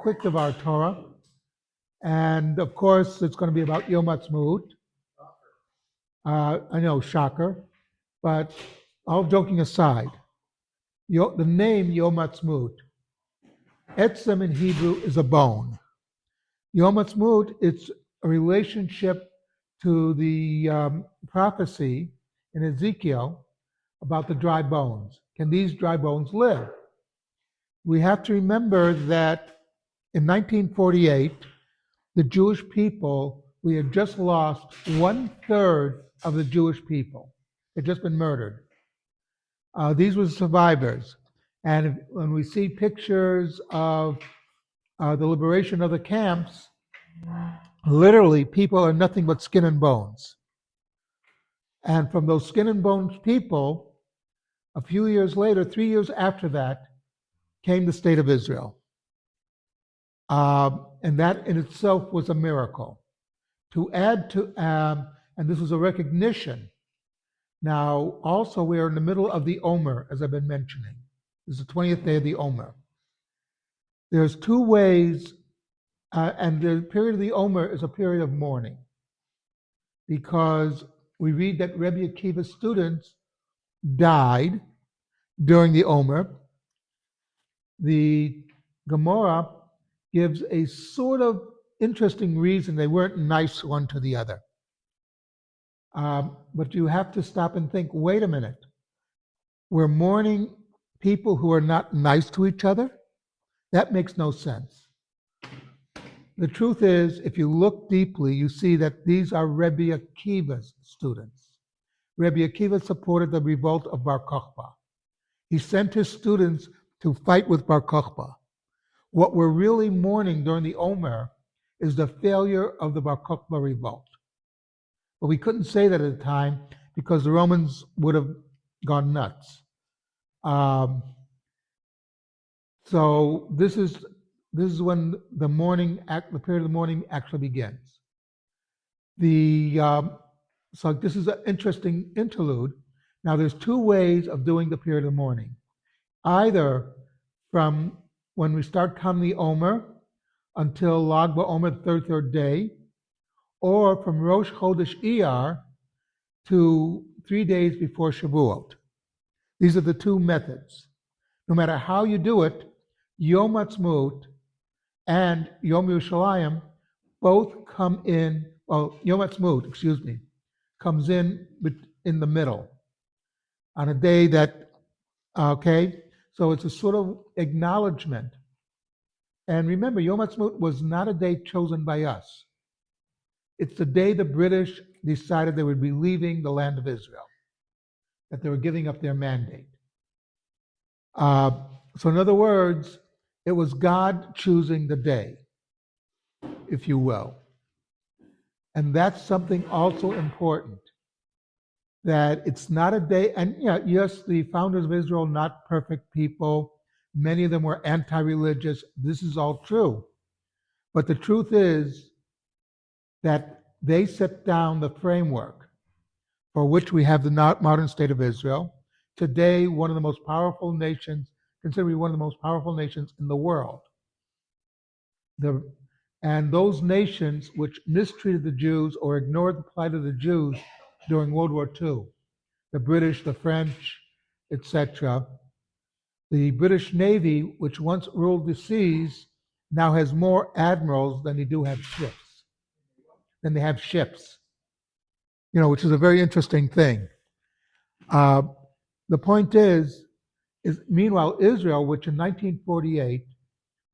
quick Devar Torah. And of course, it's going to be about Yom Ha'atzmaut. I know, shocker. But all joking aside, the name Yom Ha'atzmaut, Etzem in Hebrew is a bone. Yom Ha'atzmaut, it's a relationship to the prophecy in Ezekiel about the dry bones. Can these dry bones live? We have to remember that in 1948, the Jewish people, we had just lost 1/3 of the Jewish people. They'd just been murdered. These were survivors. And when we see pictures of the liberation of the camps, literally people are nothing but skin and bones. And from those skin and bones people, a few years later, 3 years after that, came the state of Israel. And that in itself was a miracle. To add to, and this was a recognition. Now, also, we are in the middle of the Omer, as I've been mentioning. This is the 20th day of the Omer. There's two ways, and the period of the Omer is a period of mourning, because we read that Rebbe Akiva's students died during the Omer. The Gemara gives a sort of interesting reason they weren't nice one to the other. But you have to stop and think, wait a minute. We're mourning people who are not nice to each other? That makes no sense. The truth is, if you look deeply, you see that these are Rebbe Akiva's students. Rebbe Akiva supported the revolt of Bar Kokhba. He sent his students to fight with Bar Kokhba. What we're really mourning during the Omer is the failure of the Bar Kokhba revolt. But we couldn't say that at the time because the Romans would have gone nuts. So this is when the mourning the period of the mourning actually begins. So this is an interesting interlude. Now there's two ways of doing the period of mourning. Either from when we start counting the Omer until Lag BaOmer, the third day, or from Rosh Chodesh Iyar to 3 days before Shavuot. These are the two methods. No matter how you do it, Yom Ha'atzmaut and Yom Yerushalayim both come in, Yom Ha'atzmaut, comes in the middle on a day that, so it's a sort of acknowledgement. And remember, Yom Ha'atzmaut was not a day chosen by us. It's the day the British decided they would be leaving the land of Israel, that they were giving up their mandate. So in other words, it was God choosing the day, if you will. And that's something also important, that it's not a day, and yes, the founders of Israel, not perfect people. Many of them were anti-religious. This is all true. But the truth is that they set down the framework for which we have the modern state of Israel. Today, one of the most powerful nations, considered to be one of the most powerful nations in the world. And those nations which mistreated the Jews or ignored the plight of the Jews during World War II, the British, the French, etc., the British Navy, which once ruled the seas, now has more admirals than they do have ships. Which is a very interesting thing. The point is meanwhile, Israel, which in 1948,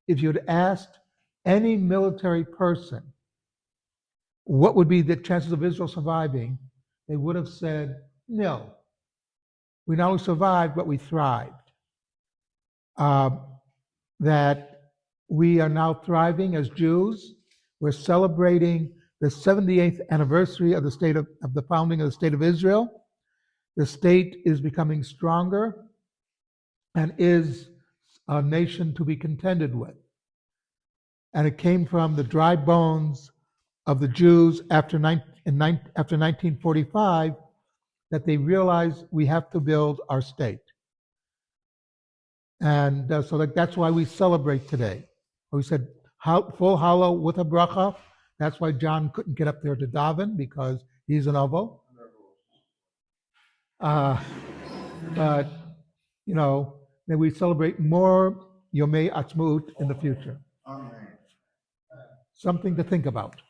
if you'd asked any military person what would be the chances of Israel surviving, they would have said, no. We not only survived, but we thrived. That we are now thriving as Jews. We're celebrating the 78th anniversary of the founding of the State of Israel. The state is becoming stronger and is a nation to be contended with. And it came from the dry bones of the Jews after 1945 that they realized we have to build our state. And so that's why we celebrate today. We said full hollow with a bracha. That's why John couldn't get up there to daven because he's an ovo. But may we celebrate more Yomei Atzmaut in the future. Something to think about.